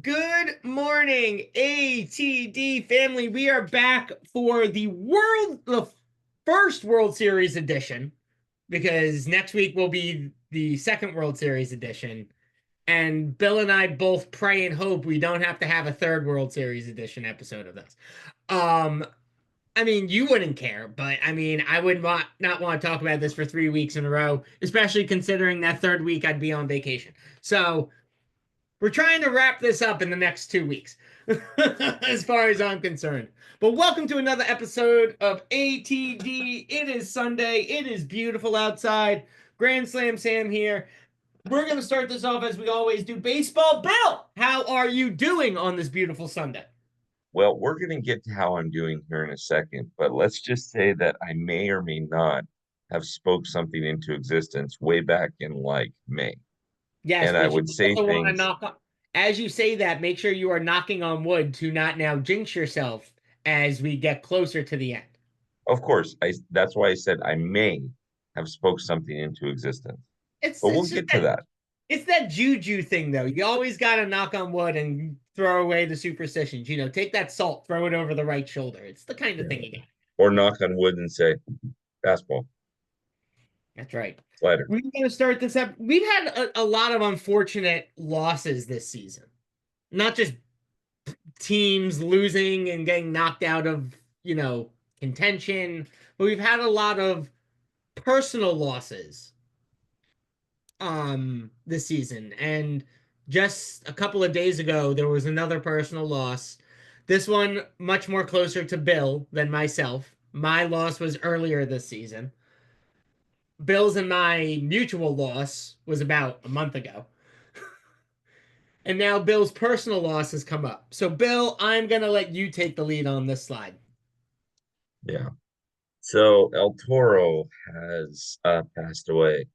Good morning, ATD family. We are back for the first World Series edition, because next week will be the second World Series edition. And Bill and I both pray and hope we don't have to have a third World Series edition episode of this. Um, I mean, you wouldn't care, but I mean, I would not want to talk about this for 3 weeks in a row, especially considering that third week I'd be on vacation. So we're trying to wrap this up in the next 2 weeks, as far as I'm concerned. But welcome to another episode of ATD. It is Sunday. It is beautiful outside. Grand Slam Sam here. We're going to start this off as we always do. Baseball. Bill, how are you doing on this beautiful Sunday? Well, we're going to get to how I'm doing here in a second, but let's just say that I may or may not have spoke something into existence way back in like May. Yes, And I but you would say also want to things, knock on, as you say that, make sure you are knocking on wood to not now jinx yourself as we get closer to the end. of course, that's why I said I may have spoke something into existence. It's But we'll it's just get to that. It's that juju thing, though. You always got to knock on wood and throw away the superstitions. Take that salt, throw it over the right shoulder. It's the kind of thing you Yeah. got. Or knock on wood and say, fastball, That's right. slider. We're going to start this up. We've had a lot of unfortunate losses this season, not just teams losing and getting knocked out of, contention, but we've had a lot of personal losses this season. And just a couple of days ago there was another personal loss. This one much more closer to Bill than myself. My loss was earlier this season. Bill's and my mutual loss was about a month ago. And now Bill's personal loss has come up. So Bill, I'm going to let you take the lead on this slide. Yeah. So El Toro has passed away.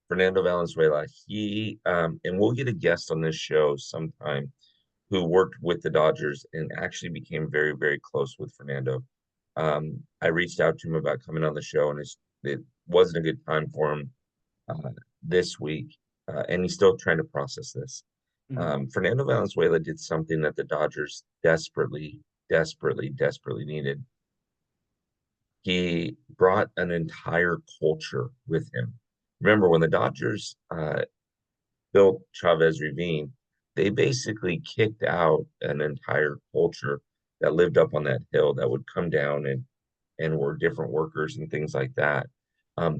Fernando Valenzuela. And we'll get a guest on this show sometime who worked with the Dodgers and actually became very, very close with Fernando. I reached out to him about coming on the show, and it wasn't a good time for him uh, this week, and he's still trying to process this. Mhm. Fernando Valenzuela did something that the Dodgers desperately, desperately, desperately needed. He brought an entire culture with him. Remember, when the Dodgers built Chavez Ravine, they basically kicked out an entire culture that lived up on that hill that would come down and were different workers and things like that.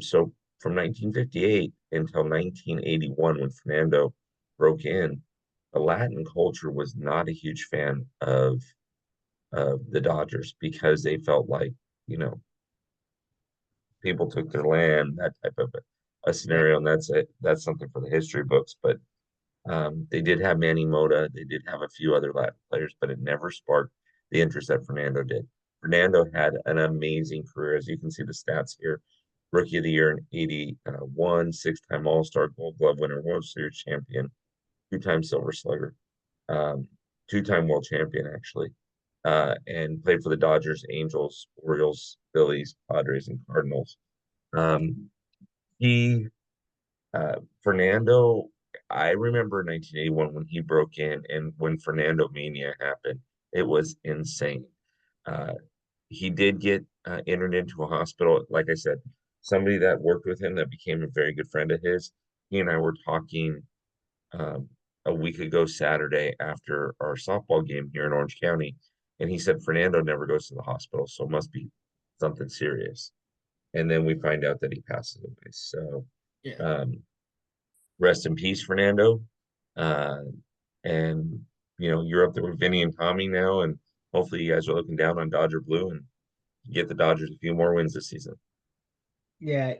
So from 1958 until 1981, when Fernando broke in, the Latin culture was not a huge fan of the Dodgers because they felt like, you know, people took their land, that type of a Yeah. scenario, and that's it. That's something for the history books. But they did have Manny Mota. They did have a few other Latin players, but it never sparked the interest that Fernando did. Fernando had an amazing career, as you can see the stats here. Rookie of the Year in 81, six-time All-Star, Gold Glove winner, World Series champion, two-time Silver Slugger, um, two-time world champion, actually, and played for the Dodgers, Angels, Orioles, Phillies, Padres, and Cardinals. Um, he Fernando, I remember 1981 when he broke in and when Fernando Mania happened, it was insane. Uh, he did get entered into a hospital. Like I said, somebody that worked with him that became a very good friend of his. He and I were talking um, a week ago Saturday after our softball game here in Orange County, and he said Fernando never goes to the hospital, so it must be something serious. And then we find out that he passes away. So Yeah. um, rest in peace, Fernando. Uh, and you're up there with Vinny and Tommy now, and hopefully you guys are looking down on Dodger Blue and get the Dodgers a few more wins this season. Yeah,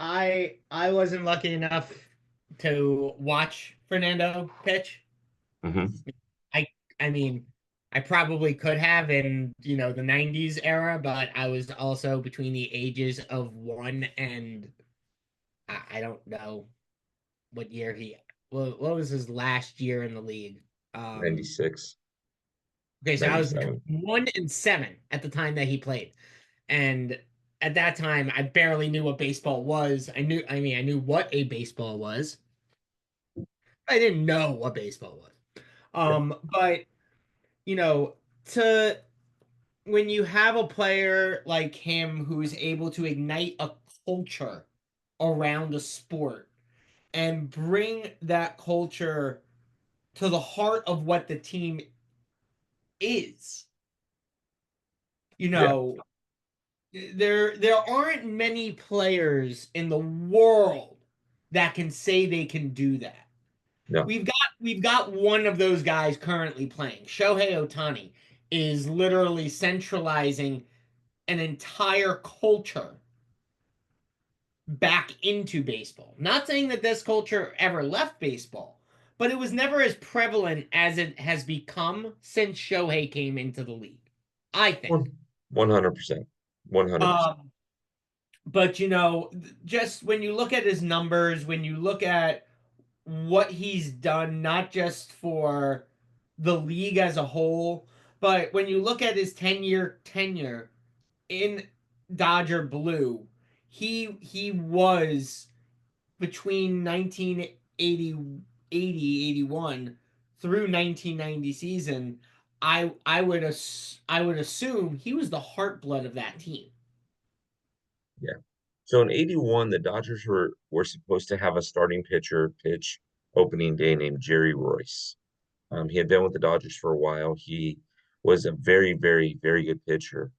I wasn't lucky enough to watch Fernando pitch. Hmm. I I mean, I probably could have in, the 90s era, but I was also between the ages of 1 and I don't know what year what was his last year in the league. Um 96, okay, so I was between 97. 1 and 7 at the time that he played. And at that time I barely knew what baseball was. I knew what a baseball was. I didn't know what baseball was. Yeah. But you know, to when you have a player like him who is able to ignite a culture around a sport and bring that culture to the heart of what the team is, you Yeah. know, there aren't many players in the world that can say they can do that. No. We've got one of those guys currently playing. Shohei Ohtani is literally centralizing an entire culture back into baseball. Not saying that this culture ever left baseball, but it was never as prevalent as it has become since Shohei came into the league, I think. 100%. 100%. Um, but just when you look at his numbers, when you look at what he's done, not just for the league as a whole, but when you look at his 10-year tenure in Dodger Blue, he was between 1980 81 through 1990 season. I would assume he was the heart blood of that team. Yeah. So in 81, the Dodgers were supposed to have a starting pitcher pitch opening day named Jerry Royce. He had been with the Dodgers for a while. He was a very, very, very good pitcher.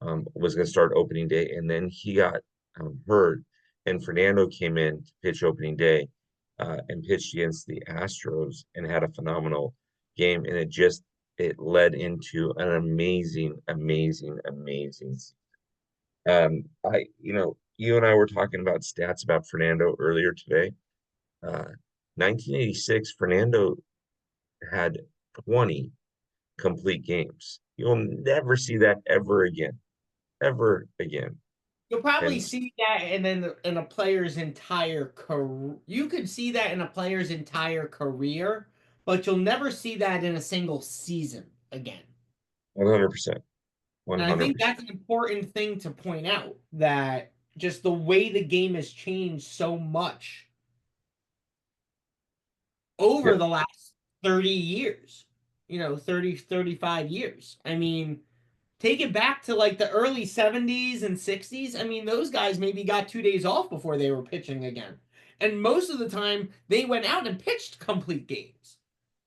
Was going to start opening day, and then he got hurt, and Fernando came in to pitch opening day and pitched against the Astros and had a phenomenal game. And it led into an amazing, amazing, amazing. You and I were talking about stats about Fernando earlier today. Uh, 1986, Fernando had 20 complete games. You'll never see that ever again. You'll probably And see that and then in a player's entire career. You could see that in a player's entire career, but you'll never see that in a single season again. 100%, And I think 100%. that's an important thing to point out that just the way the game has changed so much over Yep, the last 30 years, 35 years. I mean, take it back to like the early 70s and 60s. I mean, those guys maybe got 2 days off before they were pitching again. And most of the time, they went out and pitched complete games.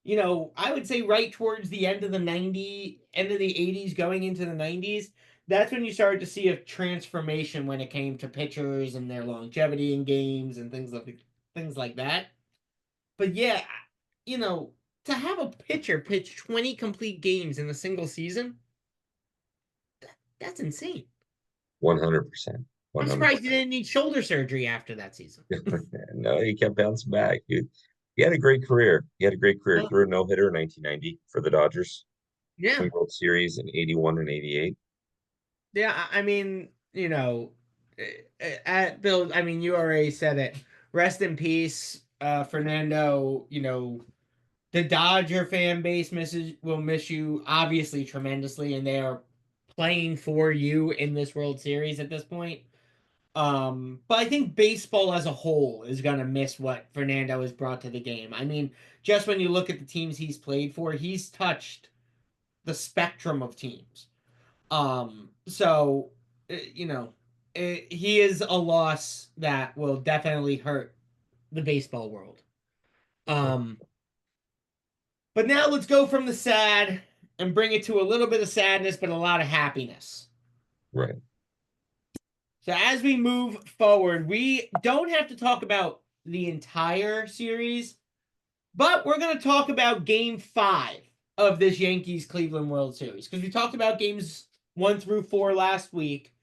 I would say right towards the end of the 80s, going into the 90s, that's when you started to see a transformation when it came to pitchers and their longevity in games and things like that. But yeah, you know, to have a pitcher pitch 20 complete games in a single season, that's insane. 100%, I'm surprised he 100%. didn't need shoulder surgery after that season. No, he kept bouncing back. He had a great career. He had a great career. Uh, Threw a no-hitter in 1990 for the Dodgers. yeah, Won World Series in 81 and 88. yeah. I mean, at Bill. I mean, you already said it. Rest in peace, Fernando. The Dodger fan base will miss you obviously tremendously, and they are playing for you in this World Series at this point. But I think baseball as a whole is gonna miss what Fernando has brought to the game. I mean, just when you look at the teams he's played for, he's touched the spectrum of teams. So he is a loss that will definitely hurt the baseball world. Um, but now let's go from the sad and bring it to a little bit of sadness, but a lot of happiness. Right. So as we move forward, we don't have to talk about the entire series, but we're going to talk about game 5 of this Yankees Cleveland World Series because we talked about games 1 through 4 last week.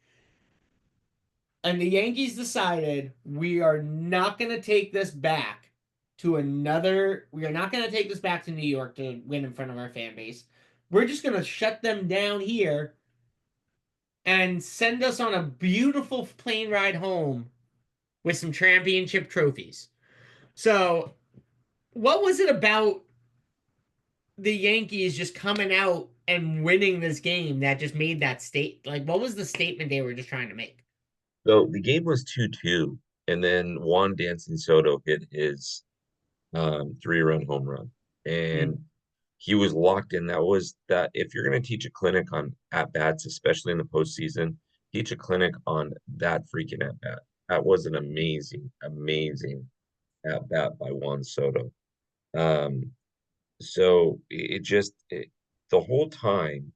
And the Yankees decided we are not going to take this back we are not going to take this back to New York to win in front of our fan base. We're just going to shut them down here and send us on a beautiful plane ride home with some championship trophies. So, what was it about the Yankees just coming out and winning this game that just made that state? Like, what was the statement they were just trying to make? So the game was 2-2, and then Juan Dancing Soto hit his 3-run home run. And he was locked in. That was that if you're going to teach a clinic on at bats, especially in the postseason, teach a clinic on that freaking at bat. That was an amazing, amazing at bat by Juan Soto. Um, so it just the whole time,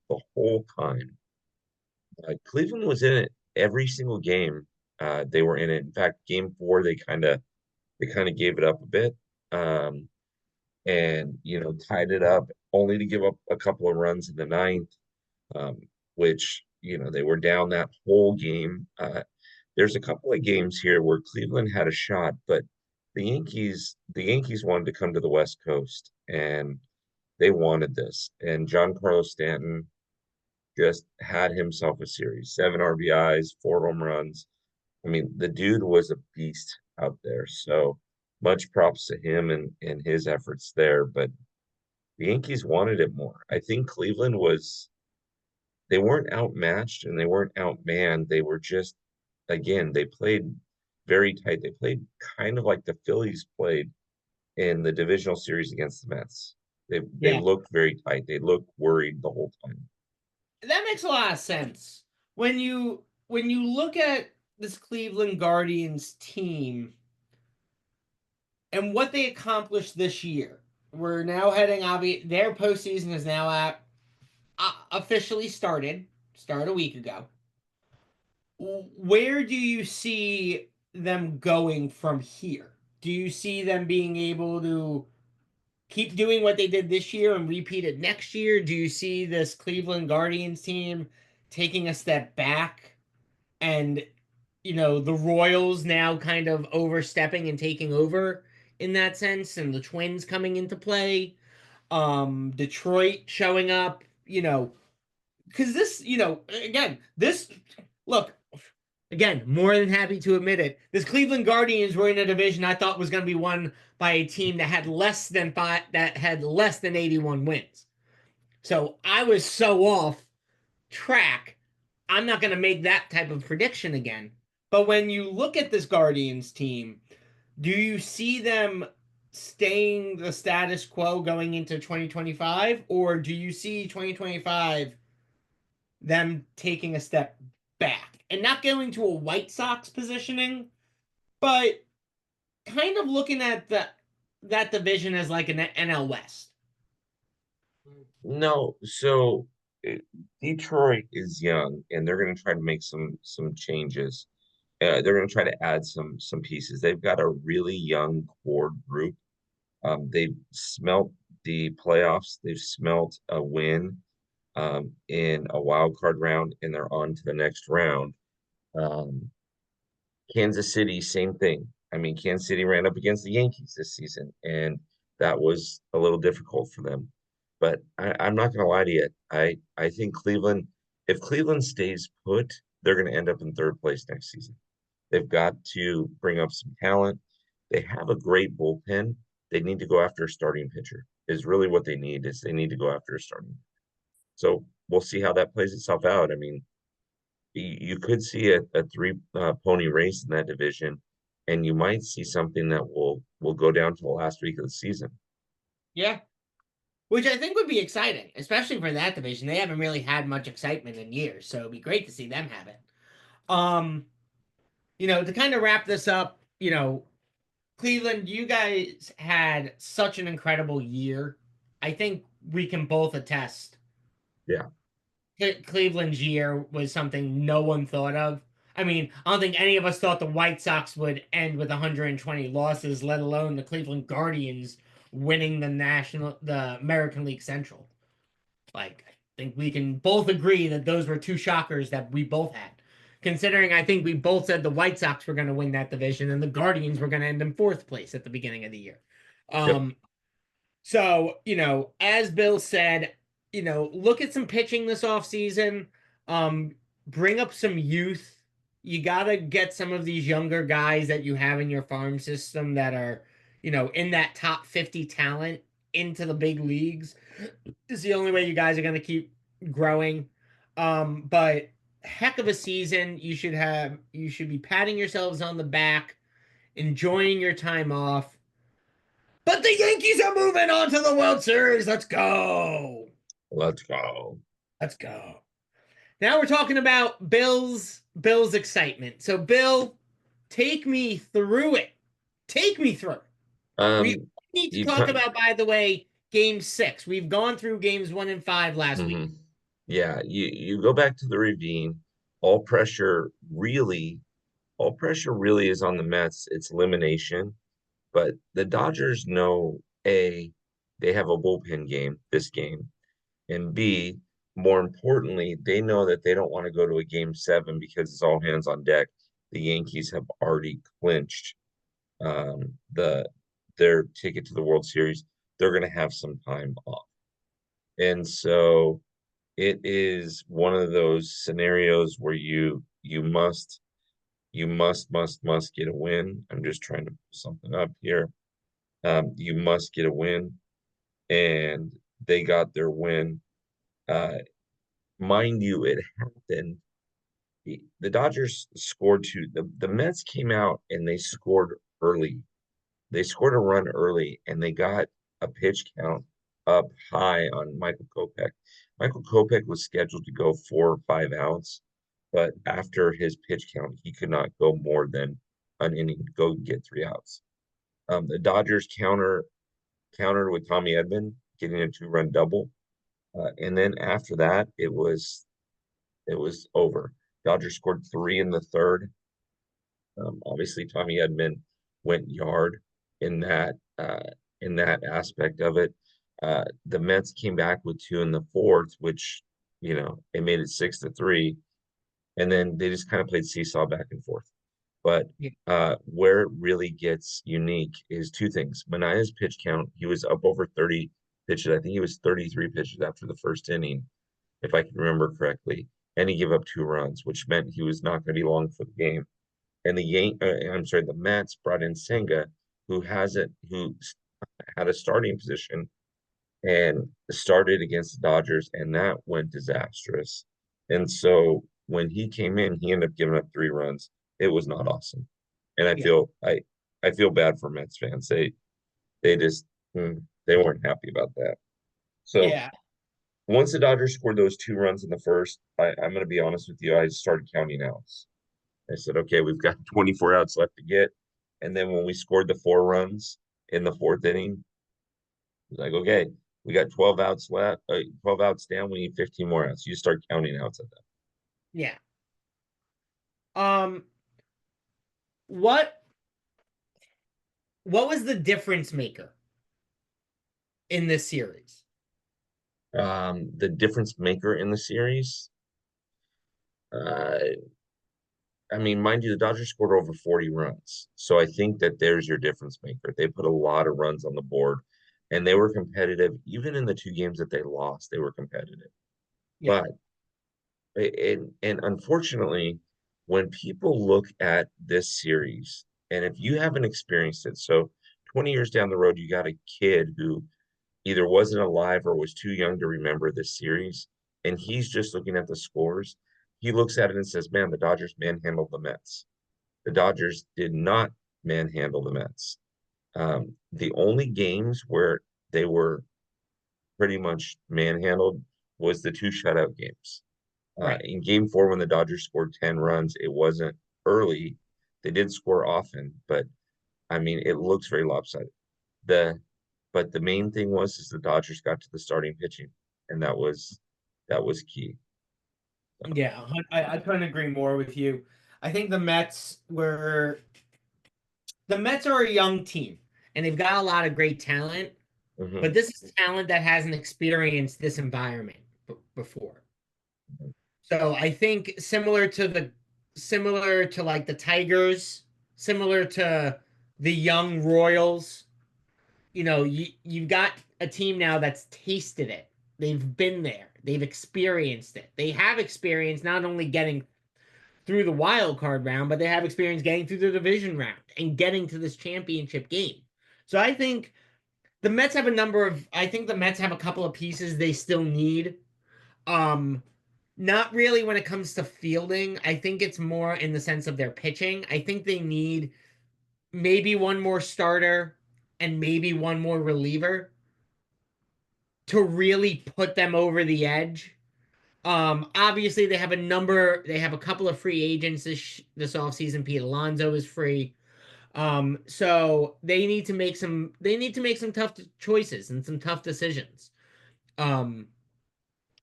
Cleveland was in it every single game. They were in it. In fact, game four, they kind of gave it up a bit. And tied it up only to give up a couple of runs in the ninth, um, which they were down that whole game. There's a couple of games here where Cleveland had a shot, but the Yankees wanted to come to the West Coast and they wanted this. And Giancarlo Stanton just had himself a series, 7 RBIs, 4 home runs. I mean, the dude was a beast out there. So much props to him and his efforts there. But the Yankees wanted it more. I think Cleveland was, they weren't outmatched and they weren't outmanned. They were just, again, they played very tight. They played kind of like the Phillies played in the divisional series against the Mets. They Yeah, looked very tight. They looked worried the whole time. that makes a lot of sense. When you look at this Cleveland Guardians team and what they accomplished this year, we're now heading their postseason is now officially started a week ago. Where do you see them going from here? Do you see them being able to keep doing what they did this year and repeat it next year? Do you see this Cleveland Guardians team taking a step back and, the Royals now kind of overstepping and taking over in that sense, and the Twins coming into play? Detroit showing up, because again, this look, again, more than happy to admit it. This Cleveland Guardians were in a division I thought was going to be won by a team that had less than 81 wins. So I was so off track. I'm not going to make that type of prediction again. But when you look at this Guardians team, do you see them staying the status quo going into 2025, or do you see 2025 them taking a step back and not going to a White Sox positioning, but kind of looking at that division as like an NL West? No, so uh, Detroit is young, and they're going to try to make some changes. They're going to try to add some pieces. They've got a really young core group. They've smelt the playoffs. They've smelt a win in a wild card round, and they're on to the next round. Um, Kansas City, same thing. I mean, Kansas City ran up against the Yankees this season, and that was a little difficult for them. But I'm not going to lie to you. I think Cleveland, if Cleveland stays put, they're going to end up in third place next season. They've got to bring up some talent. They have a great bullpen. They need to go after a starting pitcher. Is really what they need. Is they need to go after a starting. So we'll see how that plays itself out. I mean, you could see a three pony race in that division, and you might see something that will go down to the last week of the season. Yeah. Which I think would be exciting, especially for that division. They haven't really had much excitement in years, so it'd be great to see them have it. Um, to kind of wrap this up, Cleveland, you guys had such an incredible year. I think we can both attest Yeah. Cleveland's year was something no one thought of. I mean, I don't think any of us thought the White Sox would end with 120 losses, let alone the Cleveland Guardians winning the American League Central. Like, I think we can both agree that those were two shockers that we both had. Considering I think we both said the White Sox were going to win that division and the Guardians were going to end in fourth place at the beginning of the year. Yep. So, as Bill said, look at some pitching this offseason. Bring up some youth. You got to get some of these younger guys that you have in your farm system that are, in that top 50 talent into the big leagues. Is the only way you guys are going to keep growing. But heck of a season. You should be patting yourselves on the back, enjoying your time off. But the Yankees are moving on to the World Series. Let's go. Let's go. Let's go. Now we're talking about Bill's excitement. So Bill, take me through it. Take me through it. We Um, need to you talk kind about, by the way, game 6. We've gone through games 1 and 5 last week. mhm. Yeah, you go back to the ravine. All pressure really, all pressure really is on the Mets. It's elimination. But the Dodgers know A, they have a bullpen game this game, and B, more importantly, they know that they don't want to go to a game 7 because it's all hands on deck. The Yankees have already clinched the their ticket to the World Series. They're going to have some time off, and so it is one of those scenarios where you must get a win. I'm just trying to pull something up here. You must get a win, and they got their win. Uh, Mind you, it happened. The Dodgers scored two. The Mets came out and they scored early. They scored a run early, and they got a pitch count up high on Michael Kopech. Michael Kopech was scheduled to go 4 or 5 outs, but after his pitch count, he could not go more than an inning, go get 3 outs. The Dodgers countered with Tommy Edman getting a 2-run double. And then after that, it was over. Dodgers scored 3 in the third. Obviously, Tommy Edman went yard in that aspect of it. The Mets came back with 2 in the fourth, which it made it 6-3, and then they just kind of played seesaw back and forth. But Yeah. where it really gets unique is two things. Manaya's pitch count, he was up over 30 pitches. I think he was 33 pitches after the first inning, if I can remember correctly. And he gave up 2 runs, which meant he was not going to be long for the game. And the Mets brought in Senga, who had a starting position and started against the Dodgers, and that went disastrous. And so when he came in, he ended up giving up 3 runs. It was not awesome, and I Yeah. feel I feel bad for Mets fans. They just they weren't happy about that. So Yeah. once the Dodgers scored those 2 runs in the first, I'm going to be honest with you, I started counting outs. I said, okay, we've got 24 outs left to get. And then when we scored the 4 runs in the fourth inning, it's like, okay, we got 12 outs left, 12 outs down. We need 15 more outs. You start counting outs at that. Yeah. Um what what was the difference maker in this series? The difference maker in the series, uh, I mean, mind you, the Dodgers scored over 40 runs. So I think that there's your difference maker. They put a lot of runs on the board, and they were competitive. Even in the 2 games that they lost, they were competitive. Yeah. But and unfortunately, when people look at this series, and if you haven't experienced it, so 20 years down the road, you got a kid who either wasn't alive or was too young to remember this series, and he's just looking at the scores. He looks at it and says, "Man, the Dodgers manhandled the Mets." The Dodgers did not manhandle the Mets. The only games where they were pretty much manhandled was the 2 shutout games. Right. In game 4, when the Dodgers scored 10 runs, it wasn't early. They did score often, but I mean, it looks very lopsided. The but the main thing was the Dodgers got to the starting pitching, and that was key. Yeah, I couldn't agree more with you. I think the Mets are a young team and they've got a lot of great talent, but Mhm. this is talent that hasn't experienced this environment before. So I think similar to like the Tigers, similar to the young Royals, you've got a team now that's tasted it. They've been there. They've experienced it. They have experience not only getting through the wild card round, but they have experience getting through the division round and getting to this championship game. So I think I think the Mets have a couple of pieces they still need. Um, Not really when it comes to fielding. I think it's more in the sense of their pitching. I think they need maybe one more starter and maybe one more reliever to really put them over the edge. Obviously they have a couple of free agents this offseason. Pete Alonso is free. So they need to make some tough choices and some tough decisions. Um,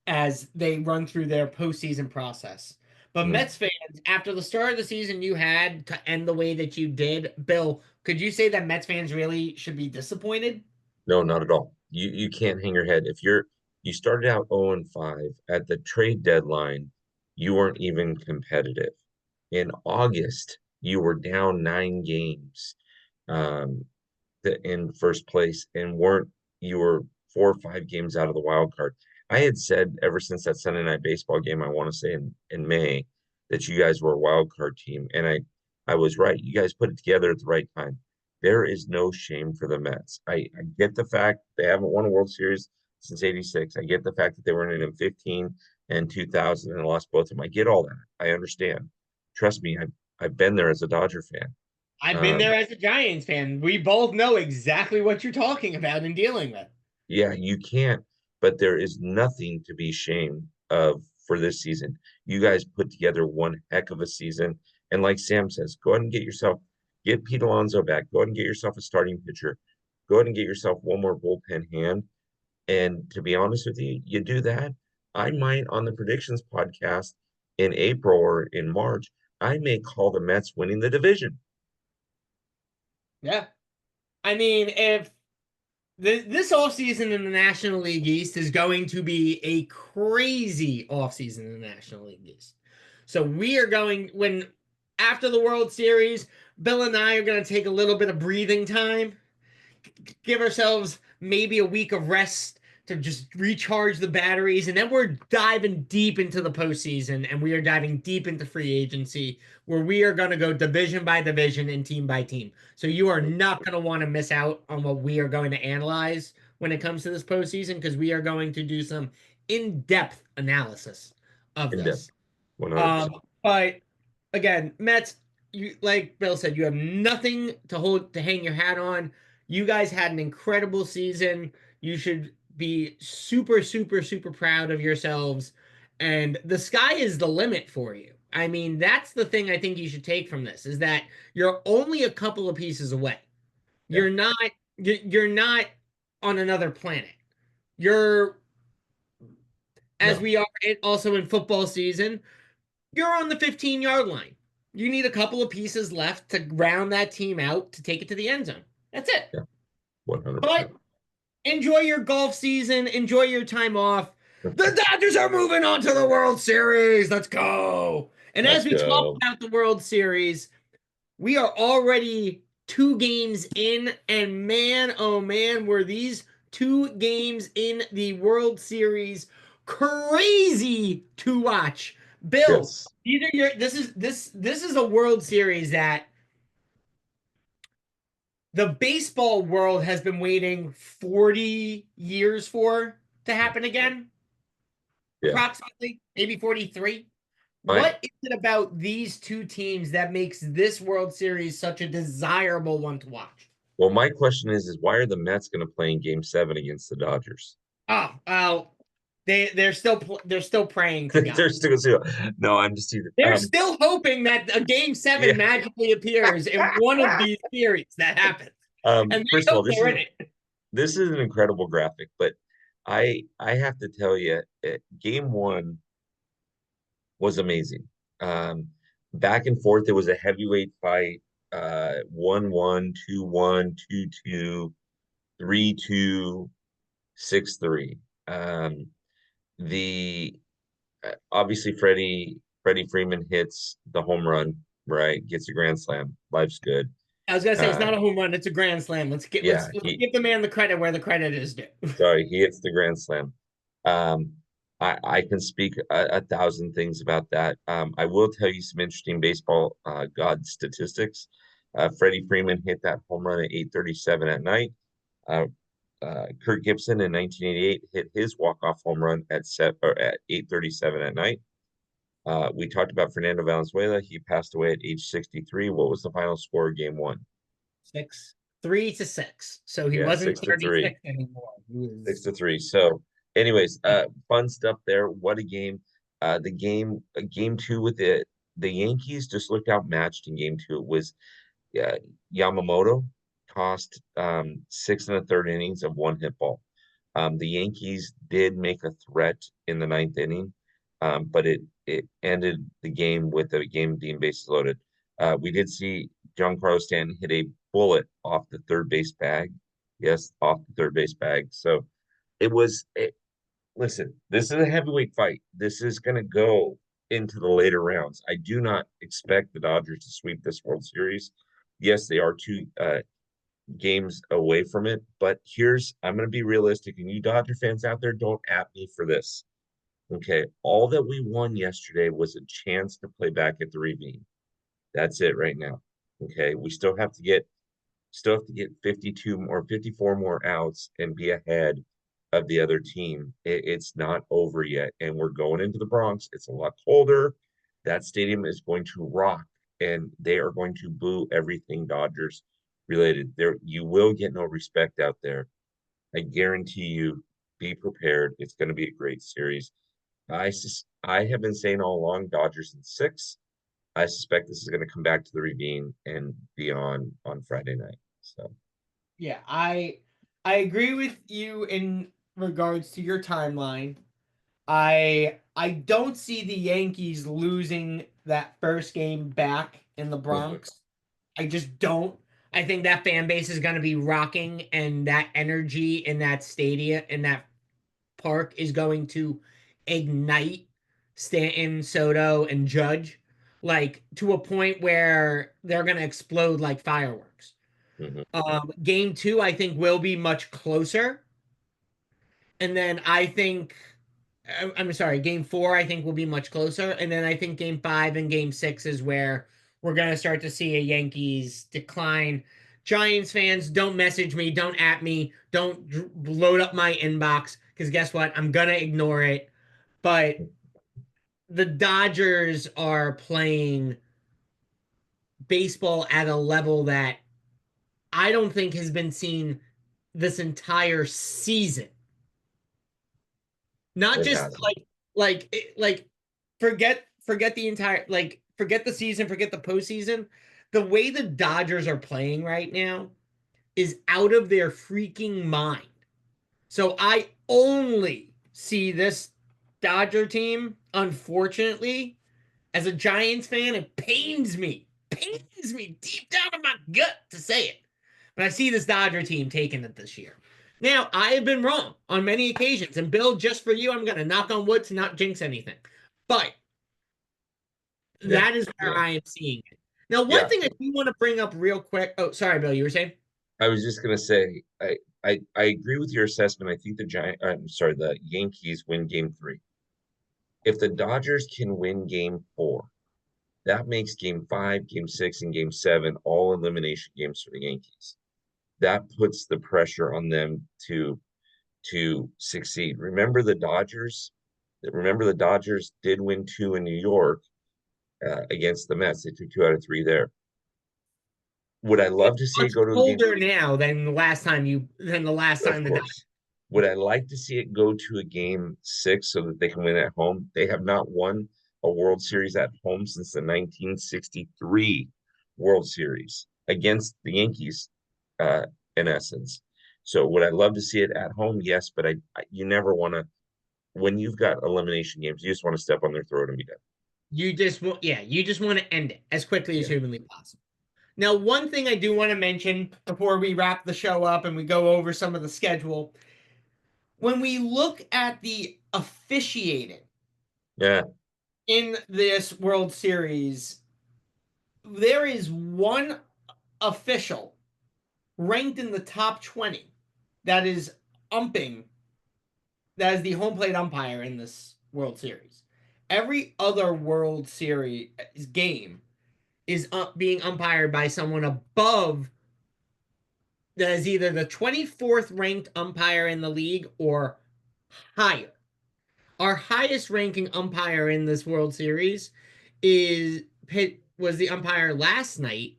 as they run through their postseason process. But Mm. Mets fans, after the start of the season you had to end the way that you did, Bill, could you say that Mets fans really should be disappointed? No, not at all. You can't hang your head. If you started out 0 and 5 at the trade deadline, you weren't even competitive. In August, you were down 9 games. Um, in first place and weren't you were 4 or 5 games out of the wild card. I had said ever since that Sunday night baseball game, I want to say in May, that you guys were a wild card team. And I was right. You guys put it together at the right time. There is no shame for the Mets. I get the fact they haven't won a World Series since '86. I get the fact that they were in it in 15 and 2000 and lost both of them. I get all that. I understand. Trust me, I've been there as a Dodger fan. I've been Um, there as a Giants fan. We both know exactly what you're talking about and dealing with. Yeah, you can't, but there is nothing to be ashamed of for this season. You guys put together one heck of a season. And like Sam says, go ahead and get Pete Alonso back. Go ahead and get yourself a starting pitcher. Go ahead and get yourself one more bullpen hand. And to be honest with you, you do that. I might on the predictions podcast in April or in March, I may call the Mets winning the division. Yeah. I mean, if this offseason in the National League East is going to be a crazy offseason in the National League East. So we are going when after the World Series, Bill and I are going to take a little bit of breathing time, give ourselves maybe a week of rest to just recharge the batteries, and then we're diving deep into the postseason, and we are diving deep into free agency, where we are going to go division by division and team by team. So you are not going to want to miss out on what we are going to analyze when it comes to this postseason, because we are going to do some in-depth analysis of In depth, this. 100%. But again, Mets, you like Bill said, you have nothing to hang your hat on. You guys had an incredible season. You should be super, super, super proud of yourselves. And the sky is the limit for you. I mean, that's the thing I think you should take from this is that you're only a couple of pieces away. Yeah. You're not you're not on another planet. You're as No. we are also in football season, you're on the 15-yard line. You need a couple of pieces left to round that team out to take it to the end zone. That's it. Yeah. But 100%. enjoy your golf season. Enjoy your time off. The Dodgers are moving on to the World Series. Let's go. And as Let's we talk go. about the World Series, we are already 2 games in. And man, oh man, were these 2 games in the World Series crazy to watch. Bill, Yes. these are your this is a World Series that the baseball world has been waiting 40 years for to happen again, Yeah. approximately, maybe 43. My What is it about these two teams that makes this World Series such a desirable one to watch? my question is why are the Mets going to play in Game 7 against the Dodgers? Oh, well, they're still praying to God. They're still zero. No, I'm just teasing. They're still hoping that a game Yeah. seven magically appears in one of these series that happens. And they First of all, hope they're in it. this is an incredible graphic, but I have to tell you, Game 1 was amazing. Um, Back and forth, it was a heavyweight fight. 1-1, 2-1, 2-2, 3-2, 6-3. The Obviously Freddie Freeman hits the home run, right? Gets a grand slam. Life's good. I was gonna say it's Uh, not a home run; it's a grand slam. yeah, Let's give the man the credit where the credit is due. he hits the grand slam. Um, I can speak a thousand things about that. I will tell you some interesting baseball god statistics. Freddie Freeman hit that home run at 8:37 at night. Uh, Kurt Gibson in 1988 hit his walk-off home run at 8:37 at night. We talked about Fernando Valenzuela. He passed away at age 63. What was the final score of Game 1? 6. 3-6. So he Yeah, wasn't 6-3. 36 anymore. He Six was to three. So, anyways, fun stuff there. What a game. The game, game two with the Yankees just looked outmatched in game two. It was uh, Yamamoto tossed six and a third innings of one hit ball. The Yankees did make a threat in the ninth inning, but it ended the game with the game being bases loaded. We did see Giancarlo Stanton hit a bullet off the third base bag. Yes, off the third base bag. So listen, this is a heavyweight fight. This is going to go into the later rounds. I do not expect the Dodgers to sweep this World Series. Yes, they are two games away from it, but I'm going to be realistic, and you Dodger fans out there, don't at me for this. Okay, all that we won yesterday was a chance to play back at the Ravine. That's it right now. Okay, we still have to get 52 more, 54 more outs and be ahead of the other team. It's not over yet. And we're going into the Bronx. It's a lot colder. That stadium is going to rock and they are going to boo everything Dodgers related. There, you will get no respect out there. I guarantee you, be prepared. It's going to be a great series. I have been saying all along Dodgers in six. I suspect this is going to come back to the Ravine and be on Friday night. So yeah, I agree with you in regards to your timeline. I don't see the Yankees losing that first game back in the mhm, Bronx. I just don't. I think that fan base is going to be rocking, and that energy in that stadium, in that park, is going to ignite Stanton, Soto, and Judge, like to a point where they're going to explode like fireworks. mhm. Game two, I think, will be much closer. And then I think, I'm sorry, game four, I think will be much closer. And then I think game five and game six is where we're going to start to see a Yankees decline. Giants fans, don't message me, don't at me, don't load up my inbox because guess what? I'm going to ignore it. But the Dodgers are playing baseball at a level that I don't think has been seen this entire season. Not It just hasn't. like forget the entire, like forget the season, forget the postseason. The way the Dodgers are playing right now is out of their freaking mind. So I only see this Dodger team, unfortunately, as a Giants fan, it pains me deep down in my gut to say it. But I see this Dodger team taking it this year. Now, I have been wrong on many occasions. And Bill, just for you, I'm going to knock on wood to not jinx anything. But Yeah, that is where yeah, I am seeing it. Now, one yeah. thing I do want to bring up real quick. Oh, sorry, Bill, you were saying? I was just gonna say I agree with your assessment. I think the Yankees win game three. If the Dodgers can win game four, that makes game five, game six, and game seven all elimination games for the Yankees. That puts the pressure on them to succeed. Remember the Dodgers did win two in New York against the Mets. They took two out of three there. Would I love It's to see it much go to a game? colder now than the last Of time the course. Would I like to see it go to a game six so that they can win at home? They have not won a World Series at home since the 1963 World Series against the Yankees, in essence. So would I love to see it at home? Yes, but you never want to, when you've got elimination games, you just want to step on their throat and be done. you just want, yeah, you just want to end it as quickly as Yeah. humanly possible. Now, one thing I do want to mention before we wrap the show up and we go over some of the schedule, when we look at the officiating Yeah. in this World Series, there is one official ranked in the top 20 that is umping, that is the home plate umpire in this World Series. Every other World Series game is being umpired by someone above, that is either the 24th ranked umpire in the league or higher. Our highest ranking umpire in this World Series was the umpire last night,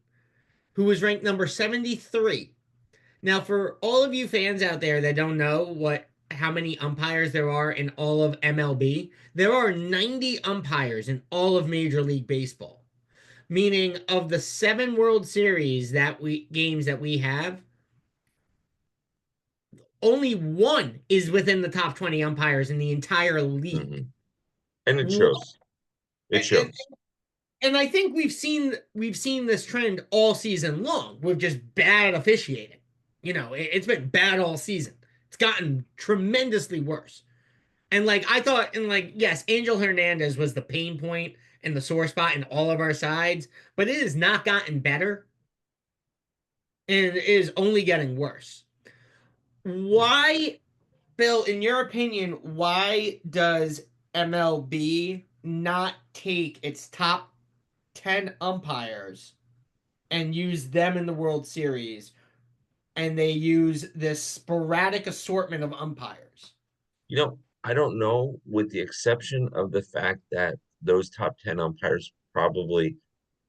who was ranked number 73. Now, for all of you fans out there that don't know how many umpires there are in all of MLB, there are 90 umpires in all of Major League Baseball. Meaning of the 7 World Series that we games that we have, only one is within the top 20 umpires in the entire league. Hmm. And it What? shows. It And, shows. and I think we've seen this trend all season long with just bad officiating. It's been bad all season. It's gotten tremendously worse. And like I thought, and like yes, Angel Hernandez was the pain point and the sore spot in all of our sides, but it has not gotten better and it is only getting worse. Why, Bill, in your opinion, why does MLB not take its top 10 umpires and use them in the World Series and they use this sporadic assortment of umpires? I don't know, with the exception of the fact that those top 10 umpires probably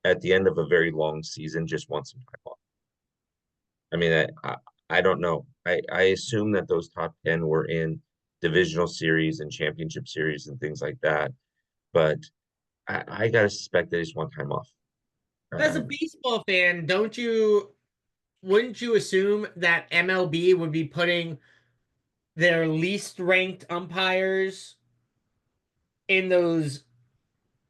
at the end of a very long season just want some time off. I mean, I don't know. I assume that those top 10 were in divisional series and championship series and things like that. But I gotta suspect they just want time off. As a Um, baseball fan, wouldn't you assume that MLB would be putting their least ranked umpires in those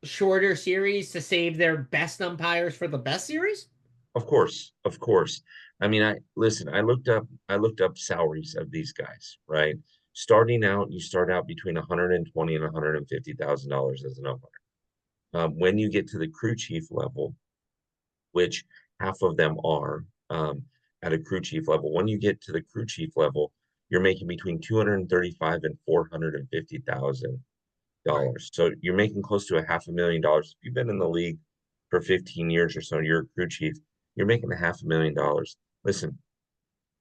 shorter series to save their best umpires for the best series? of course, of course. I mean, I looked up salaries of these guys, right? Starting out, you start out between 120 and $150,000 as an umpire. When you get to the crew chief level, which half of them are at a crew chief level, when you get to the crew chief level, you're making between 235 and Right. $450,000. So you're making close to a $500,000. If you've been in the league for 15 years or so, you're a crew chief, you're making a $500,000. Listen,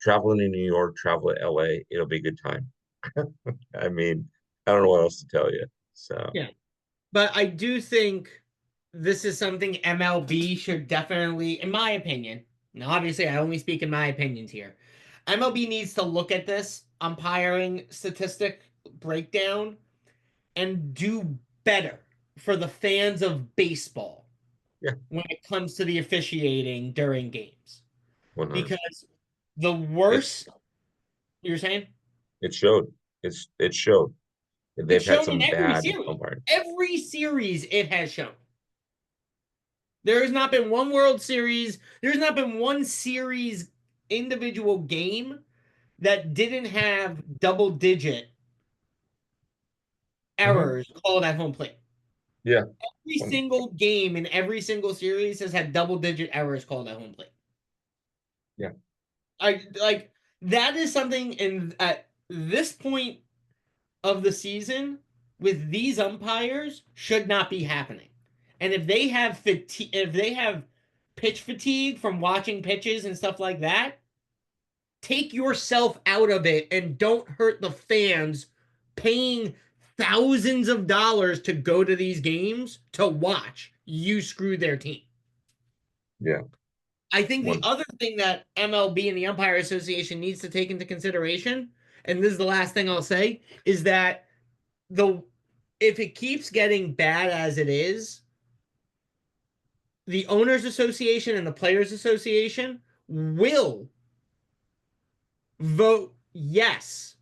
traveling to New York, travel to LA, it'll be a good time. I mean, I don't know what else to tell you. So, Yeah. But I do think this is something MLB should definitely, in my opinion, now obviously I only speak in my opinions here. MLB needs to look at this umpiring statistic breakdown and do better for the fans of baseball yeah, when it comes to the officiating during games. 100%. Because the It worse you're saying, it showed. It showed. it's They've had shown in some every bad series. umpiring. Every series it has shown. There has not been one World Series. There's not been one series individual game that didn't have double digit Mhm. errors called at home plate. Yeah. Every single game in every single series has had double digit errors called at home plate. Yeah. I like that is something in at this point of the season with these umpires should not be happening. And if they have pitch fatigue from watching pitches and stuff like that, take yourself out of it and don't hurt the fans paying thousands of dollars to go to these games to watch you screw their team. Yeah. I think the One. other thing that MLB and the Umpire Association needs to take into consideration, and this is the last thing I'll say, is that the if it keeps getting bad as it is, the owners association and the players association will vote yes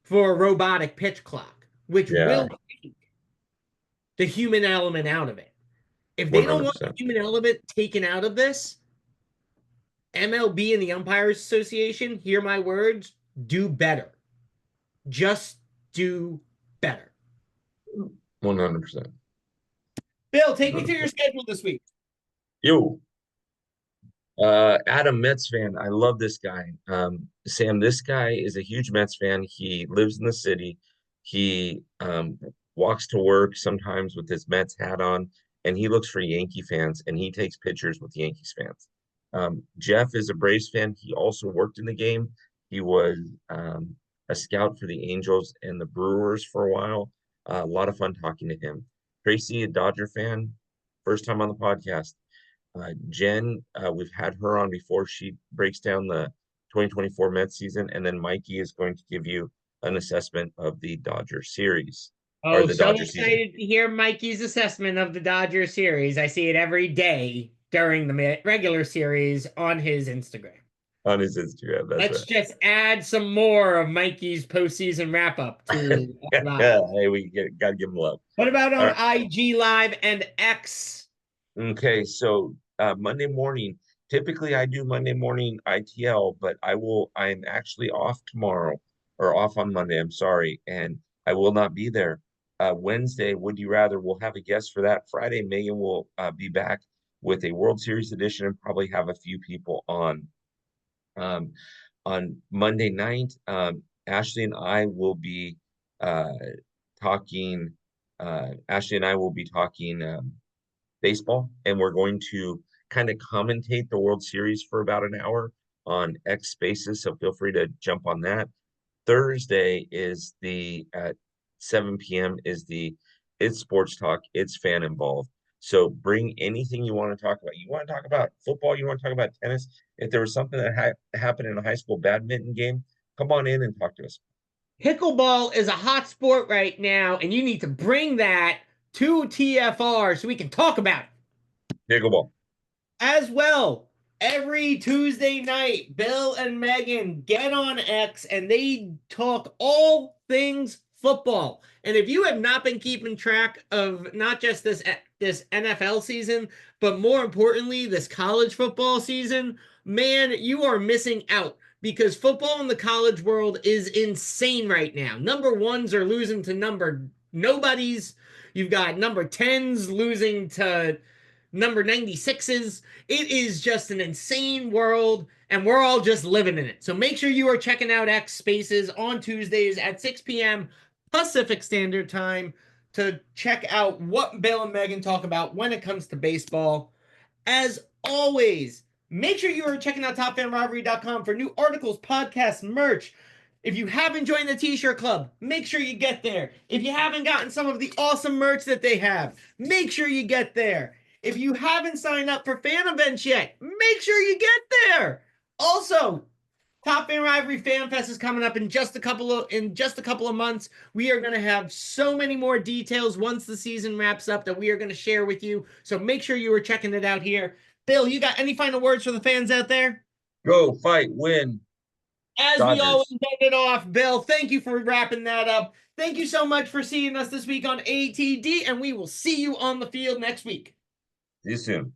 for a robotic pitch clock, which Yeah. will take the human element out of it. If they don't want the 100%. human element taken out of this, MLB and the Umpires Association, hear my words, do better. Just do better. 100%. Bill, take me through your 100%. schedule this week. You. Adam, Mets fan. I love this guy. Sam, this guy is a huge Mets fan. He lives in the city. He walks to work sometimes with his Mets hat on, and he looks for Yankee fans and he takes pictures with Yankees fans. Jeff is a Braves fan. He also worked in the game. He was a scout for the Angels and the Brewers for a while. A lot of fun talking to him. Tracy, a Dodger fan, first time on the podcast. Jen, we've had her on before. She breaks down the 2024 Mets season, and then Mikey is going to give you an assessment of the Dodger series or Oh, the so Dodger season excited to hear Mikey's assessment of the Dodger series. I see it every day during the regular series on his Instagram. on his Instagram. That's Let's right. just add some more of Mikey's postseason wrap up to Yeah, live. hey, gotta give him love. What about All on right. IG Live and X? Okay, so Monday morning, typically I do Monday morning ITL, but I'm actually off tomorrow or off on Monday, I'm sorry, and I will not be there. Wednesday, Would You Rather, we'll have a guest for that. Friday, Megan will be back with a World Series edition and probably have a few people on. Um, on Monday night, Ashley and I will be uh, talking. Ashley and I will be talking baseball, and we're going to kind of commentate the World Series for about an hour on X Spaces. So feel free to jump on that. Thursday is the at 7 p.m. is the it's sports talk, it's fan involved. So bring anything you want to talk about. You want to talk about football, you want to talk about tennis. If there was something that happened in a high school badminton game, come on in and talk to us. Pickleball is a hot sport right now, and you need to bring that to TFR so we can talk about it. Pickleball. As well, every Tuesday night, Bill and Megan get on X and they talk all things football. And if you have not been keeping track of not just this NFL season, but more importantly, this college football season, man, you are missing out because football in the college world is insane right now. Number ones are losing to number nobodies. You've got number 10s losing to number 96s. It is just an insane world, and we're all just living in it. So make sure you are checking out X Spaces on Tuesdays at 6 p.m. Pacific Standard Time to check out what Bill and Megan talk about when it comes to baseball. As always, make sure you are checking out TopFanRivalry.com for new articles, podcasts, merch. If you haven't joined the T-shirt club, make sure you get there. If you haven't gotten some of the awesome merch that they have, make sure you get there. If you haven't signed up for fan events yet, make sure you get there. Also, Top Fan Rivalry Fan Fest is coming up in just a couple of months. We are going to have so many more details once the season wraps up that we are going to share with you. So make sure you are checking it out here. Bill, you got any final words for the fans out there? Go, fight, win, As we always Dodgers. end it off, Bill, thank you for wrapping that up. Thank you so much for seeing us this week on ATD, and we will see you on the field next week. See you soon.